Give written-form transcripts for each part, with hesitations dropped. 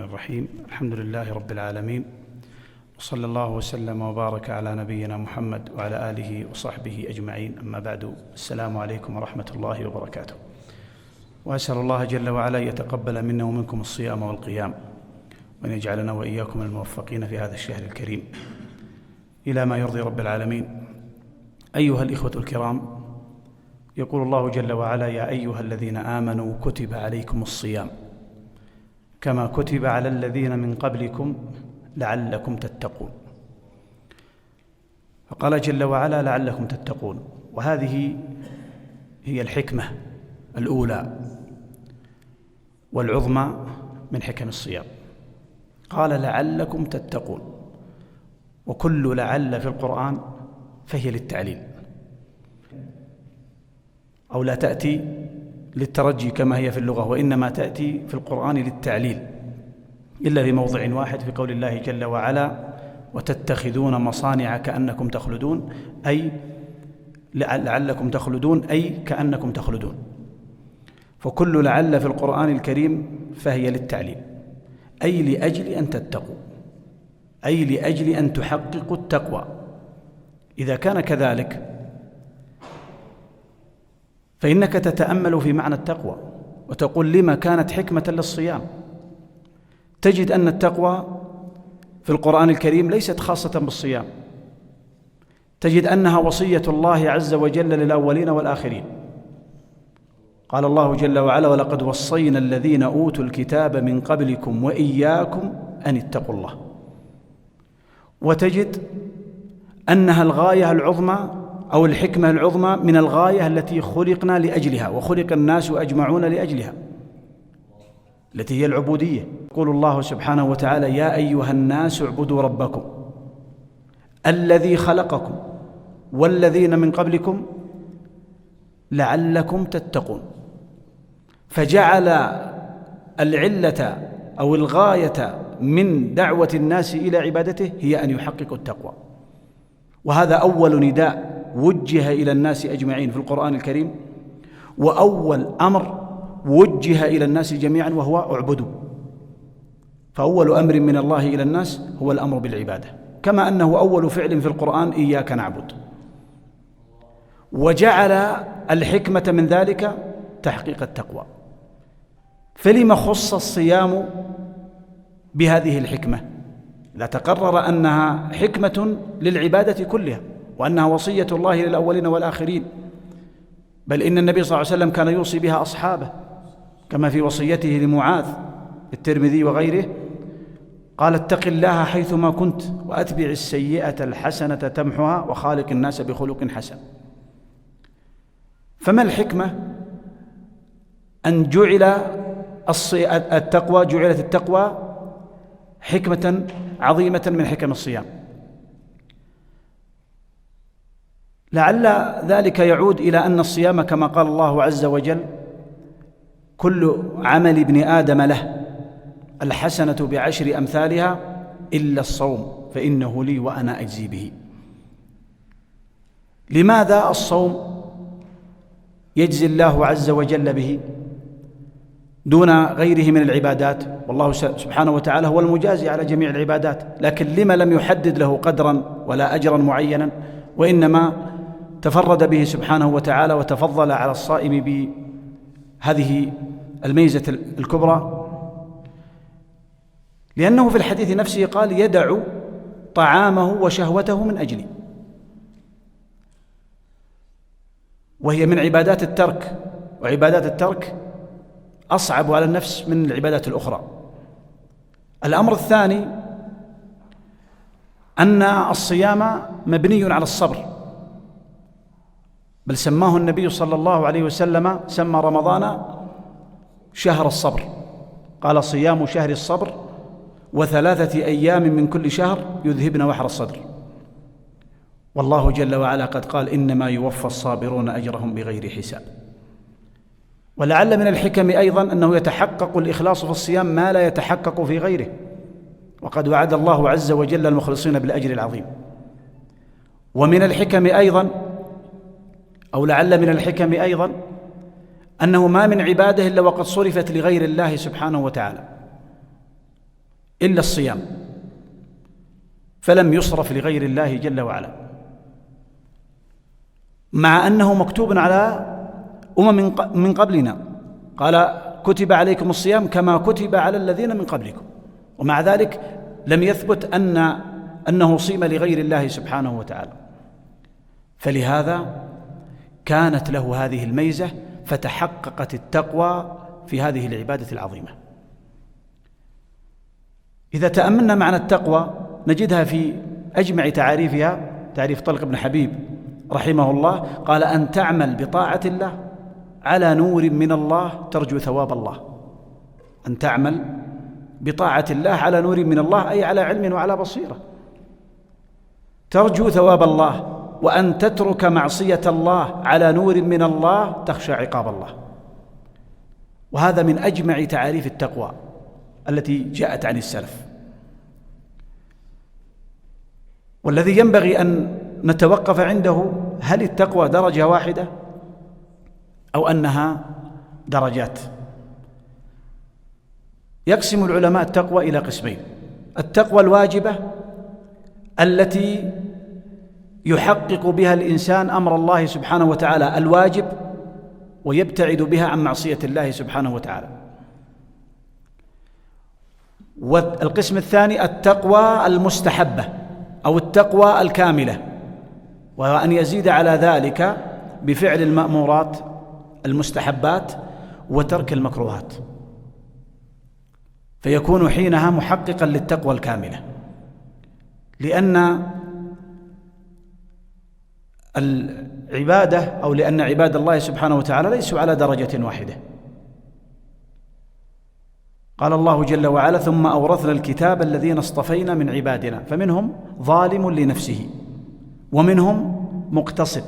الرحيم. الحمد لله رب العالمين، وصلى الله وسلم وبارك على نبينا محمد وعلى آله وصحبه أجمعين. أما بعد، السلام عليكم ورحمة الله وبركاته. وأسأل الله جل وعلا يتقبل منا ومنكم الصيام والقيام، وأن يجعلنا وإياكم الموفقين في هذا الشهر الكريم إلى ما يرضي رب العالمين. أيها الإخوة الكرام، يقول الله جل وعلا: يا أيها الذين آمنوا كتب عليكم الصيام كما كتب على الذين من قبلكم لعلكم تتقون. فقال جل وعلا: لعلكم تتقون، وهذه هي الحكمة الأولى والعظمى من حكم الصيام. قال: لعلكم تتقون، وكل لعل في القرآن فهي للتعليل، أو لا تأتي للترجي كما هي في اللغة، وإنما تأتي في القرآن للتعليل، إلا في موضع واحد في قول الله جل وعلا: وتتخذون مصانع كأنكم تخلدون، أي لعلكم تخلدون، أي كأنكم تخلدون. فكل لعل في القرآن الكريم فهي للتعليل، أي لأجل أن تتقوا، أي لأجل أن تحققوا التقوى. إذا كان كذلك فإنك تتأمل في معنى التقوى وتقول: لما كانت حكمة للصيام؟ تجد أن التقوى في القرآن الكريم ليست خاصة بالصيام، تجد أنها وصية الله عز وجل للأولين والآخرين. قال الله جل وعلا: ولقد وصينا الذين أوتوا الكتاب من قبلكم وإياكم أن اتقوا الله. وتجد أنها الغاية العظمى أو الحكمة العظمى من الغاية التي خلقنا لأجلها وخلق الناس أجمعون لأجلها، التي هي العبودية. يقول الله سبحانه وتعالى: يا أيها الناس اعبدوا ربكم الذي خلقكم والذين من قبلكم لعلكم تتقون. فجعل العلة أو الغاية من دعوة الناس إلى عبادته هي أن يحققوا التقوى، وهذا أول نداء وجه إلى الناس أجمعين في القرآن الكريم، وأول أمر وجه إلى الناس جميعا، وهو اعبدوا. فأول أمر من الله إلى الناس هو الأمر بالعبادة، كما أنه أول فعل في القرآن إياك نعبد. وجعل الحكمة من ذلك تحقيق التقوى. فلما خص الصيام بهذه الحكمة؟ إذا تقرر أنها حكمة للعبادة كلها، وأنها وصية الله للأولين والآخرين، بل إن النبي صلى الله عليه وسلم كان يوصي بها أصحابه، كما في وصيته لمعاذ الترمذي وغيره: قال: اتق الله حيثما كنت وأتبع السيئة الحسنة تمحها وخالق الناس بخلق حسن. فما الحكمة أن جعلت التقوى حكمة عظيمة من حكم الصيام؟ لعل ذلك يعود إلى أن الصيام، كما قال الله عز وجل: كل عمل ابن آدم له الحسنة بعشر أمثالها إلا الصوم فإنه لي وأنا أجزي به. لماذا الصوم يجزي الله عز وجل به دون غيره من العبادات؟ والله سبحانه وتعالى هو المجازي على جميع العبادات، لكن لما لم يحدد له قدرا ولا أجرا معينا، وإنما تفرد به سبحانه وتعالى وتفضل على الصائم بهذه الميزة الكبرى؟ لأنه في الحديث نفسه قال: يدع طعامه وشهوته من أجلي. وهي من عبادات الترك، وعبادات الترك أصعب على النفس من العبادات الأخرى. الأمر الثاني أن الصيام مبني على الصبر، بل سماه النبي صلى الله عليه وسلم، سمى رمضان شهر الصبر، قال: صيام شهر الصبر وثلاثة أيام من كل شهر يذهبن وحر الصدر. والله جل وعلا قد قال: إنما يوفى الصابرون أجرهم بغير حساب. ولعل من الحكم أيضا أنه يتحقق الإخلاص في الصيام ما لا يتحقق في غيره، وقد وعد الله عز وجل المخلصين بالأجر العظيم. ومن الحكم أيضا، أو لعل من الحكم أيضا، أنه ما من عبادة إلا وقد صرفت لغير الله سبحانه وتعالى، إلا الصيام، فلم يصرف لغير الله جل وعلا، مع أنه مكتوب على من قبلنا. قال كتب عليكم الصيام كما كتب على الذين من قبلكم، ومع ذلك لم يثبت أنه صيم لغير الله سبحانه وتعالى. فلهذا كانت له هذه الميزة، فتحققت التقوى في هذه العبادة العظيمة. إذا تأملنا معنى التقوى نجدها في أجمع تعاريفها. تعريف طلق بن حبيب رحمه الله قال: أن تعمل بطاعة الله على نور من الله ترجو ثواب الله. أن تعمل بطاعة الله على نور من الله، أي على علم وعلى بصيرة، ترجو ثواب الله. وأن تترك معصية الله على نور من الله تخشى عقاب الله. وهذا من أجمع تعاريف التقوى التي جاءت عن السلف. والذي ينبغي أن نتوقف عنده: هل التقوى درجة واحدة أو أنها درجات؟ يقسم العلماء التقوى إلى قسمين: التقوى الواجبة التي يحقق بها الإنسان أمر الله سبحانه وتعالى الواجب ويبتعد بها عن معصية الله سبحانه وتعالى. والقسم الثاني التقوى المستحبة أو التقوى الكاملة، وهو أن يزيد على ذلك بفعل المأمورات المستحبات وترك المكروهات، فيكون حينها محققا للتقوى الكاملة. لأن العبادة أو لأن عباد الله سبحانه وتعالى ليسوا على درجة واحدة. قال الله جل وعلا: ثم أورثنا الكتاب الذين اصطفينا من عبادنا فمنهم ظالم لنفسه ومنهم مقتصد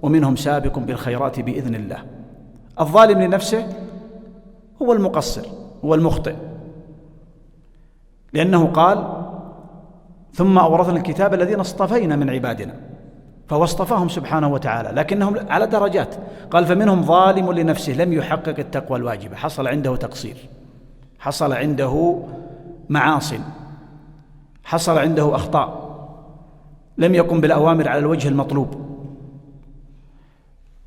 ومنهم سابق بالخيرات بإذن الله. الظالم لنفسه هو المقصر، هو المخطئ، لأنه قال: ثم أورثنا الكتاب الذين اصطفينا من عبادنا، فهو اصطفاهم سبحانه وتعالى، لكنهم على درجات. قال: فمنهم ظالم لنفسه، لم يحقق التقوى الواجبة، حصل عنده تقصير، حصل عنده معاصي، حصل عنده أخطاء، لم يقم بالأوامر على الوجه المطلوب.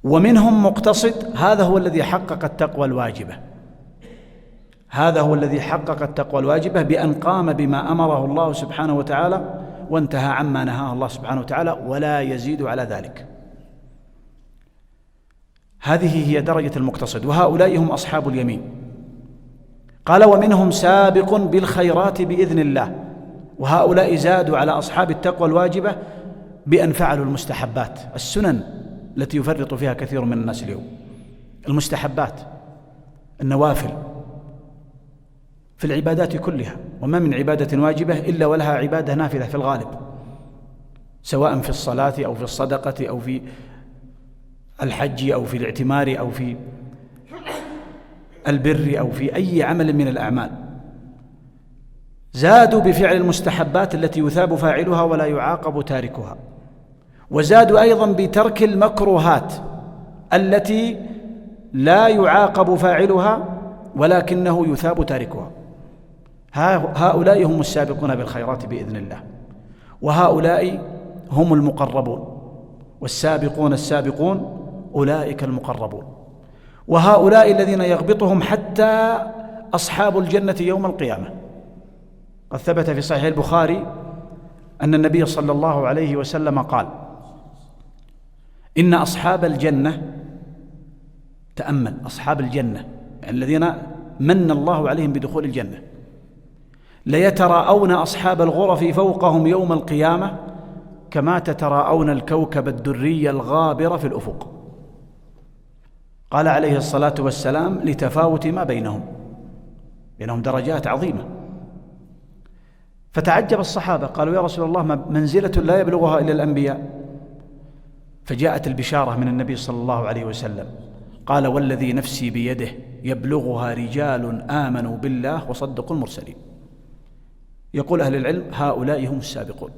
ومنهم مقتصد، هذا هو الذي حقق التقوى الواجبة، هذا هو الذي حقق التقوى الواجبة بأن قام بما أمره الله سبحانه وتعالى وانتهى عما نهاه الله سبحانه وتعالى ولا يزيد على ذلك. هذه هي درجة المقتصد، وهؤلاء هم أصحاب اليمين. قال: ومنهم سابق بالخيرات بإذن الله، وهؤلاء زادوا على أصحاب التقوى الواجبة بأن فعلوا المستحبات، السنن التي يفرط فيها كثير من الناس اليوم، المستحبات، النوافل في العبادات كلها. وما من عبادة واجبة إلا ولها عبادة نافلة في الغالب، سواء في الصلاة أو في الصدقة أو في الحج أو في الاعتمار أو في البر أو في أي عمل من الأعمال. زادوا بفعل المستحبات التي يثاب فاعلها ولا يعاقب تاركها، وزادوا أيضا بترك المكروهات التي لا يعاقب فاعلها ولكنه يثاب تاركها. هؤلاء هم السابقون بالخيرات بإذن الله، وهؤلاء هم المقربون، والسابقون السابقون أولئك المقربون. وهؤلاء الذين يغبطهم حتى أصحاب الجنة يوم القيامة. قد ثبت في صحيح البخاري أن النبي صلى الله عليه وسلم قال: إن أصحاب الجنة، تأمل، أصحاب الجنة يعني الذين من الله عليهم بدخول الجنة، ليتراءون أصحاب الغرف فوقهم يوم القيامة كما تتراءون الكوكب الدري الغابر في الأفق. قال عليه الصلاة والسلام: لتفاوت ما بينهم درجات عظيمة. فتعجب الصحابة، قالوا: يا رسول الله، منزلة لا يبلغها إلا الأنبياء. فجاءت البشارة من النبي صلى الله عليه وسلم، قال: والذي نفسي بيده يبلغها رجال آمنوا بالله وصدقوا المرسلين. يقول أهل العلم: هؤلاء هم السابقون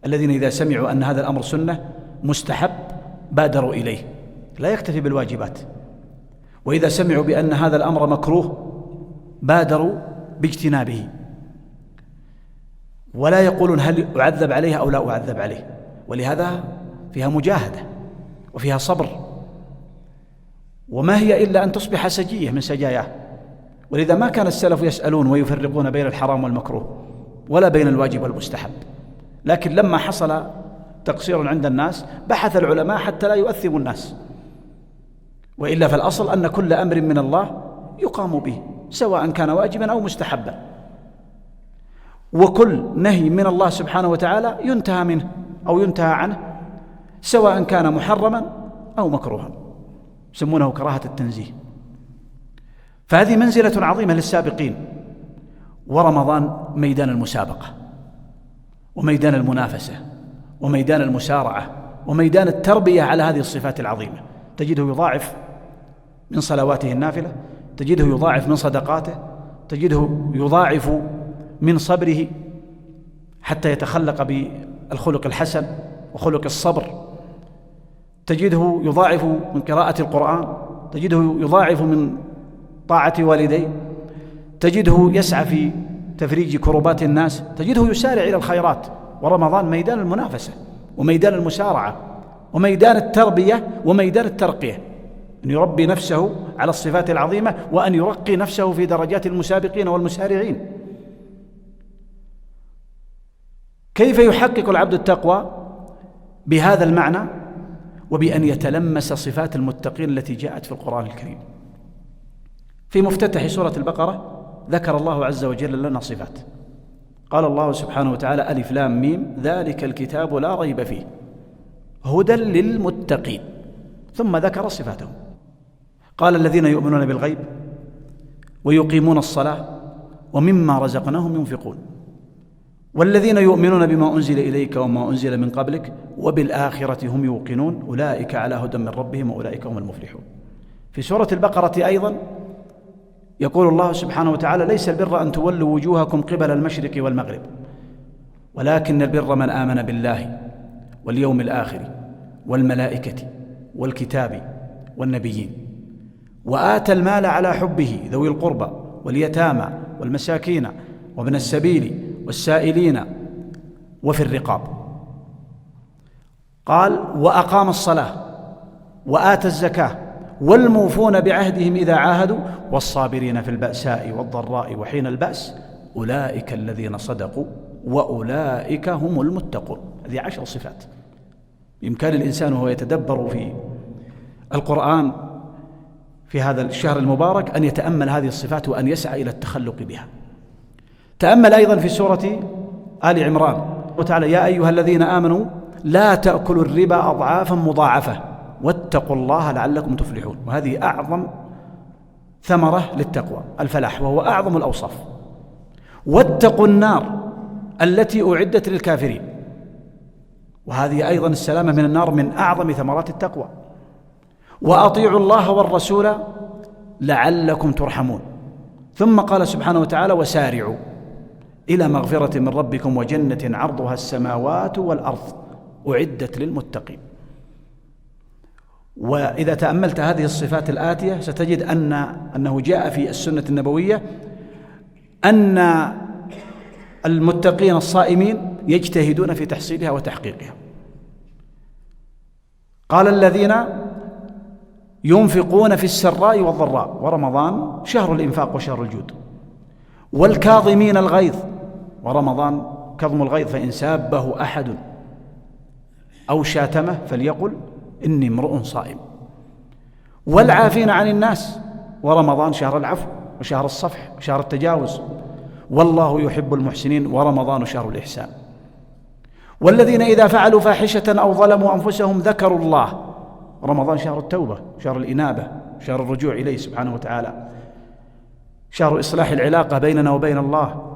الذين إذا سمعوا أن هذا الأمر سنة مستحب بادروا إليه، لا يكتفي بالواجبات، وإذا سمعوا بأن هذا الأمر مكروه بادروا باجتنابه. ولا يقولون هل أعذب عليها أو لا أعذب عليه، ولهذا فيها مجاهدة وفيها صبر، وما هي إلا أن تصبح سجية من سجاياه. ولذا ما كان السلف يسألون ويفرقون بين الحرام والمكروه ولا بين الواجب والمستحب، لكن لما حصل تقصير عند الناس بحث العلماء حتى لا يؤثموا الناس، وإلا فالأصل أن كل أمر من الله يقام به سواء كان واجبا أو مستحبا، وكل نهي من الله سبحانه وتعالى ينتهى منه أو ينتهى عنه سواء كان محرما أو مكروها، يسمونه كراهة التنزيه. فهذه منزلة عظيمة للسابقين. ورمضان ميدان المسابقة وميدان المنافسة وميدان المسارعة وميدان التربية على هذه الصفات العظيمة. تجده يضاعف من صلواته النافلة، تجده يضاعف من صدقاته، تجده يضاعف من صبره حتى يتخلق بالخلق الحسن وخلق الصبر، تجده يضاعف من قراءة القرآن، تجده يضاعف من طاعة والديه، تجده يسعى في تفريج كربات الناس، تجده يسارع إلى الخيرات. ورمضان ميدان المنافسة وميدان المسارعة وميدان التربية وميدان الترقية، أن يربي نفسه على الصفات العظيمة وأن يرقي نفسه في درجات المسابقين والمسارعين. كيف يحقق العبد التقوى؟ بهذا المعنى، وبأن يتلمس صفات المتقين التي جاءت في القرآن الكريم. في مفتتح سورة البقرة ذكر الله عز وجل لنا صفات، قال الله سبحانه وتعالى: ألف لام ميم ذلك الكتاب لا ريب فيه هدى للمتقين، ثم ذكر صفاتهم، قال: الذين يؤمنون بالغيب ويقيمون الصلاة ومما رزقناهم ينفقون، والذين يؤمنون بما أنزل إليك وما أنزل من قبلك وبالآخرة هم يوقنون أولئك على هدى من ربهم وأولئك هم المفلحون. في سورة البقرة أيضا يقول الله سبحانه وتعالى: ليس البر أن تولوا وجوهكم قبل المشرق والمغرب ولكن البر من آمن بالله واليوم الآخر والملائكة والكتاب والنبيين وآتى المال على حبه ذوي القربى واليتامى والمساكين وابن السبيل والسائلين وفي الرقاب. قال: وأقام الصلاة وآتى الزكاة والموفون بعهدهم إذا عاهدوا والصابرين في البأساء والضراء وحين البأس أولئك الذين صدقوا وأولئك هم المتقون. هذه 10 صفات. بإمكان الإنسان وهو يتدبر في القرآن في هذا الشهر المبارك أن يتأمل هذه الصفات وأن يسعى إلى التخلق بها. تأمل أيضا في سورة آل عمران وتعالى: يا أيها الذين آمنوا لا تأكلوا الربا أضعافا مضاعفة واتقوا الله لعلكم تفلحون. وهذه أعظم ثمرة للتقوى، الفلاح، وهو أعظم الأوصاف. واتقوا النار التي أعدت للكافرين، وهذه أيضا السلامة من النار من أعظم ثمرات التقوى. وأطيعوا الله والرسول لعلكم ترحمون. ثم قال سبحانه وتعالى: وسارعوا إلى مغفرة من ربكم وجنة عرضها السماوات والأرض أعدت للمتقين. وإذا تأملت هذه الصفات الآتية ستجد أنه جاء في السنة النبوية أن المتقين الصائمين يجتهدون في تحصيلها وتحقيقها. قال: الذين ينفقون في السراء والضراء، ورمضان شهر الإنفاق وشهر الجود. والكاظمين الغيظ، ورمضان كظم الغيظ، فإن سابه أحد أو شاتمه فليقل إني امرؤ صائم. والعافين عن الناس، ورمضان شهر العفو وشهر الصفح وشهر التجاوز، والله يحب المحسنين، ورمضان شهر الإحسان. والذين إذا فعلوا فاحشة أو ظلموا أنفسهم ذكروا الله، رمضان شهر التوبة، شهر الإنابة، شهر الرجوع إليه سبحانه وتعالى، شهر إصلاح العلاقة بيننا وبين الله.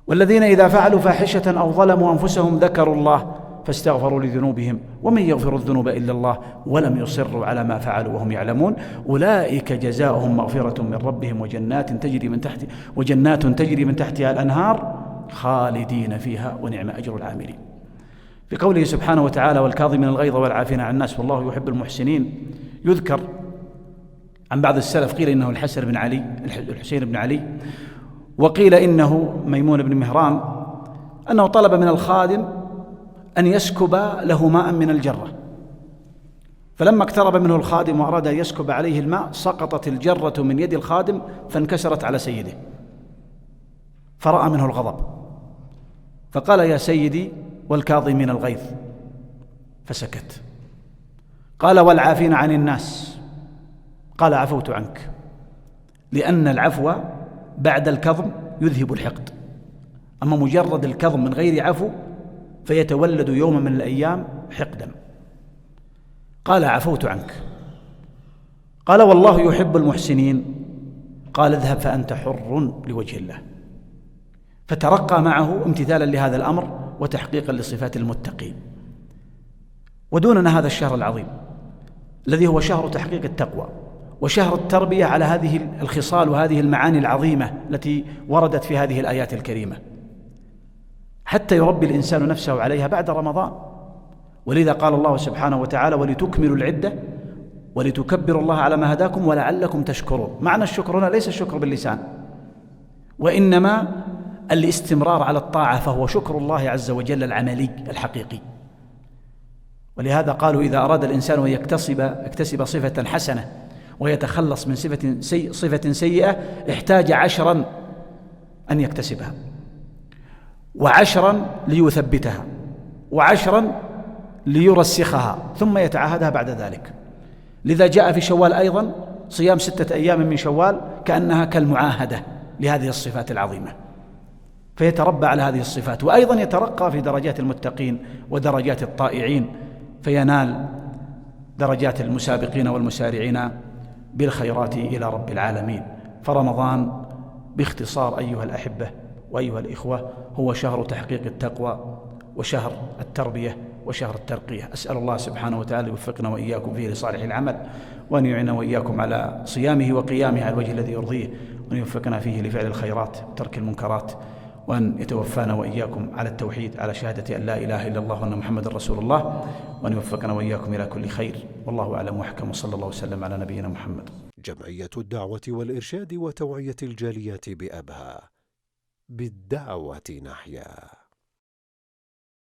والذين إذا فعلوا فاحشة أو ظلموا أنفسهم ذكروا الله فاستغفروا لذنوبهم ومن يغفر الذنوب إلا الله ولم يصروا على ما فعلوا وهم يعلمون أولئك جزاؤهم مغفرة من ربهم وجنات تجري من تحتها الأنهار خالدين فيها ونعم أجر العاملين. في قوله سبحانه وتعالى: والكاظمين الغيظ والعافين عن الناس والله يحب المحسنين، يذكر عن بعض السلف قيل إنه الحسين بن علي، وقيل إنه ميمون بن مهران، أنه طلب من الخادم أن يسكب له ماء من الجرة، فلما اقترب منه الخادم وأراد أن يسكب عليه الماء سقطت الجرة من يد الخادم فانكسرت على سيده، فرأى منه الغضب فقال: يا سيدي والكاظمين الغيظ، فسكت. قال: والعافين عن الناس، قال: عفوت عنك، لأن العفو بعد الكظم يذهب الحقد، أما مجرد الكظم من غير عفو فيتولد يوما من الأيام حقدا. قال: عفوت عنك. قال: والله يحب المحسنين. قال: اذهب فأنت حر لوجه الله. فترقى معه امتثالا لهذا الأمر وتحقيقا لصفات المتقين. ودوننا هذا الشهر العظيم الذي هو شهر تحقيق التقوى وشهر التربية على هذه الخصال وهذه المعاني العظيمة التي وردت في هذه الآيات الكريمة، حتى يربي الإنسان نفسه عليها بعد رمضان. ولذا قال الله سبحانه وتعالى: ولتكملوا العدة ولتكبروا الله على ما هداكم ولعلكم تشكرون. معنى الشكر هنا ليس الشكر باللسان، وإنما الاستمرار على الطاعة، فهو شكر الله عز وجل العملي الحقيقي. ولهذا قالوا: إذا أراد الإنسان أن يكتسب صفة حسنة ويتخلص من صفة سيئة احتاج 10 أن يكتسبها، و10 ليثبتها، و10 ليرسخها، ثم يتعاهدها بعد ذلك. لذا جاء في شوال أيضا صيام 6 أيام من شوال كأنها كالمعاهدة لهذه الصفات العظيمة، فيتربى على هذه الصفات، وأيضا يترقى في درجات المتقين ودرجات الطائعين، فينال درجات المسابقين والمسارعين بالخيرات إلى رب العالمين. فرمضان باختصار أيها الأحبة وأيها الإخوة هو شهر تحقيق التقوى وشهر التربية وشهر الترقية. أسأل الله سبحانه وتعالى يوفقنا وإياكم فيه لصالح العمل، وأن يعيننا وإياكم على صيامه وقيامه على الوجه الذي يرضيه، وأن يوفقنا فيه لفعل الخيرات وترك المنكرات، وأن يتوفانا وإياكم على التوحيد، على شهادة أن لا إله إلا الله وأن محمد رسول الله، وأن يوفقنا وإياكم إلى كل خير. والله أعلم وأحكم، وصلى الله وسلم على نبينا محمد. جمعية الدعوة والإرشاد وتوعية الجاليات بأبها، بالدعوة نحيا.